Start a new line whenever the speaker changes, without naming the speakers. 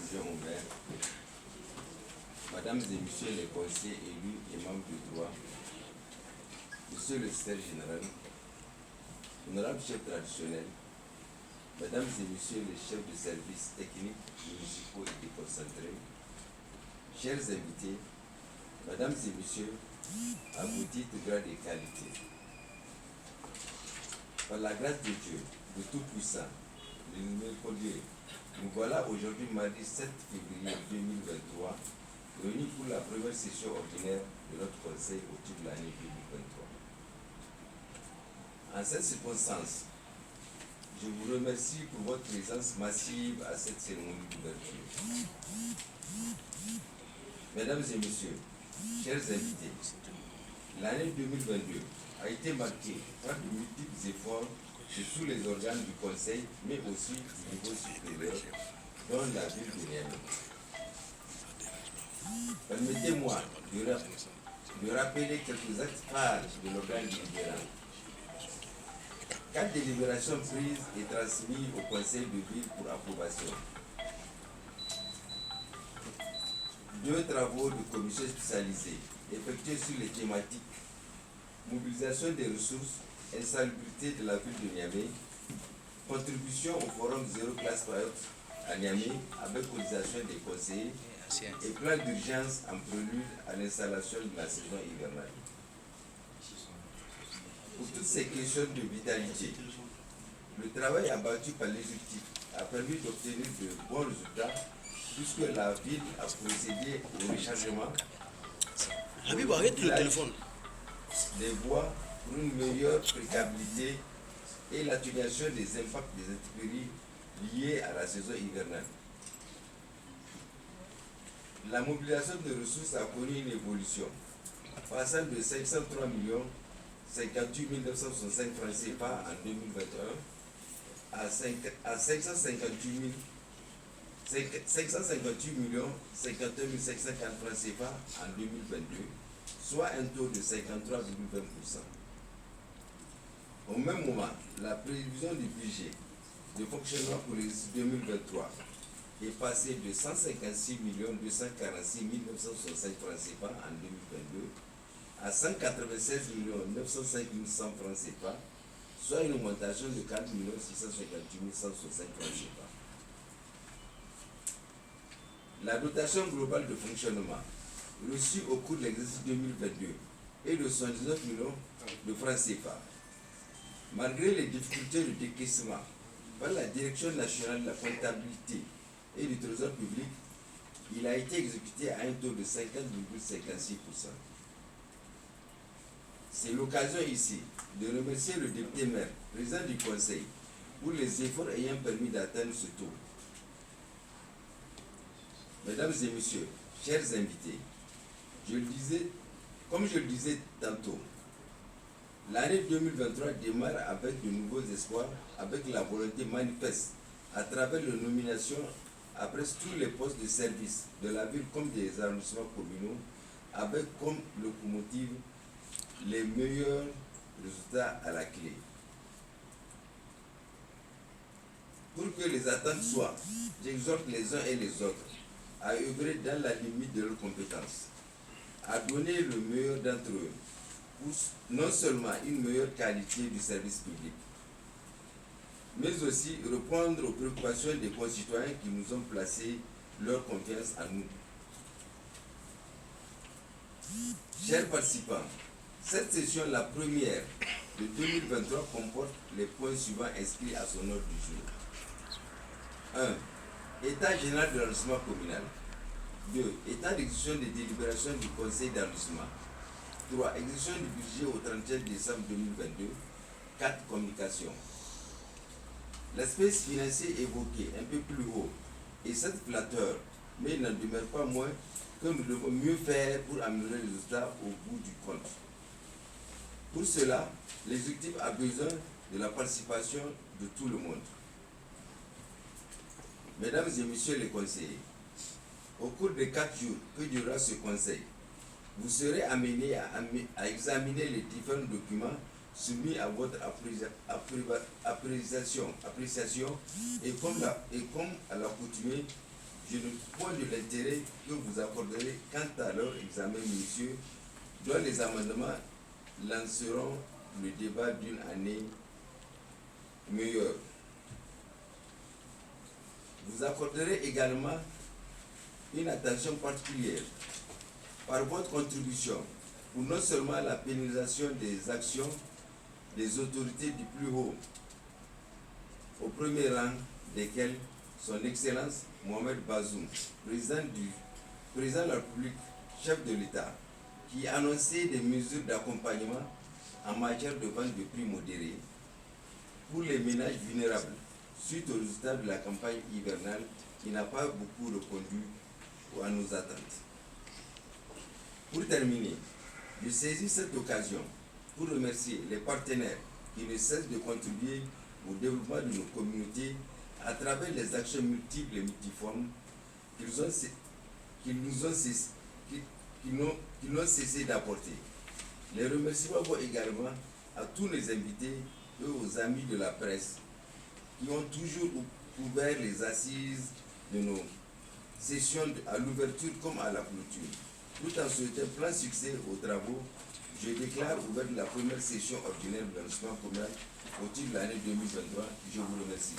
adjoint au maire, Mesdames et Messieurs les conseillers élus et membres du droit, Monsieur le secrétaire général, honorable chef traditionnel, Mesdames et Messieurs les chefs de services techniques, municipaux et déconcentrés, chers invités, Mesdames et Messieurs, à vos titres, grades et qualités. Par la grâce de Dieu, de Tout-Puissant, le miséricordieux, nous voilà aujourd'hui mardi 7 février 2023, réunis pour la première session ordinaire de notre conseil au titre de l'année 2023. En cette circonstance, je vous remercie pour votre présence massive à cette cérémonie d'ouverture. Mesdames et Messieurs, chers invités, l'année 2022 a été marquée par de multiples efforts de tous les organes du Conseil, mais aussi du niveau supérieur, dont la ville de Niamey. Permettez-moi de rappeler quelques actes phares de l'organe délibérant. 4 délibérations prises et transmises au Conseil de ville pour approbation. 2 travaux de commission spécialisée effectués sur les thématiques mobilisation des ressources, insalubrité de la ville de Niamey, contribution au forum Zéro Classe Payotte à Niamey avec cotisation des conseillers et plan d'urgence en prélude à l'installation de la saison hivernale. Pour toutes ces questions de vitalité, le travail abattu par l'exécutif a permis d'obtenir de bons résultats puisque la ville a procédé au rechargement des voies pour une meilleure précabilité et l'atténuation des impacts des intempéries liées à la saison hivernale. La mobilisation de ressources a connu une évolution, passant de 503 58 965 francs CFA en 2021 à 558 51 540 francs CFA en 2022, soit un taux de 53,20%. Au même moment, la prévision du budget de fonctionnement pour l'exercice 2023 est passée de 156 246 965 francs CFA en 2022 à 196 905 100 francs CFA, soit une augmentation de 4 658 165 francs CFA. La dotation globale de fonctionnement reçue au cours de l'exercice 2022 est de 79 millions de francs CFA. Malgré les difficultés de décaissement par la Direction nationale de la comptabilité et du trésor public, il a été exécuté à un taux de 50,56%. C'est l'occasion ici de remercier le député maire, président du Conseil, pour les efforts ayant permis d'atteindre ce taux. Mesdames et Messieurs, chers invités, comme je le disais tantôt, l'année 2023 démarre avec de nouveaux espoirs, avec la volonté manifeste à travers les nominations à presque tous les postes de service de la ville comme des arrondissements communaux, avec comme locomotive les meilleurs résultats à la clé. Pour que les attentes soient, j'exhorte les uns et les autres à œuvrer dans la limite de leurs compétences, à donner le meilleur d'entre eux, pour non seulement une meilleure qualité du service public, mais aussi répondre aux préoccupations des concitoyens qui nous ont placé leur confiance en nous. Chers participants, cette session, la première de 2023, comporte les points suivants inscrits à son ordre du jour. 1. État général de l'arrondissement communal. 2. État d'exécution des délibérations du conseil d'arrondissement. 3. Exécution du budget au 31 décembre 2022. 4. Communication. L'aspect financier évoqué un peu plus haut est cette flatteur, mais il n'en demeure pas moins que nous devons mieux faire pour améliorer les résultats au bout du compte. Pour cela, l'exécutif a besoin de la participation de tout le monde. Mesdames et Messieurs les conseillers, au cours des 4 jours que durera ce conseil, vous serez amenés à examiner les différents documents soumis à votre appréciation et comme à l'accoutumée, je ne point de l'intérêt que vous accorderez quant à leur examen minutieux, dont les amendements lanceront le débat d'une année meilleure. Vous accorderez également une attention particulière par votre contribution pour non seulement la pénalisation des actions des autorités du plus haut, au premier rang desquelles son Excellence Mohamed Bazoum, président de la République, chef de l'État, qui a annoncé des mesures d'accompagnement en matière de vente de prix modérés pour les ménages vulnérables suite aux résultats de la campagne hivernale qui n'a pas beaucoup répondu à nos attentes. Pour terminer, je saisis cette occasion pour remercier les partenaires qui ne cessent de contribuer au développement de nos communautés à travers les actions multiples et multiformes qu'ils n'ont cessé d'apporter. Les remerciements vont également à tous les invités et aux amis de la presse qui ont toujours ouvert les assises de nos sessions à l'ouverture comme à la clôture. Tout en souhaitant plein succès aux travaux, je déclare ouverte la première session ordinaire de l'enregistrement communal au titre de l'année 2023. Je vous remercie.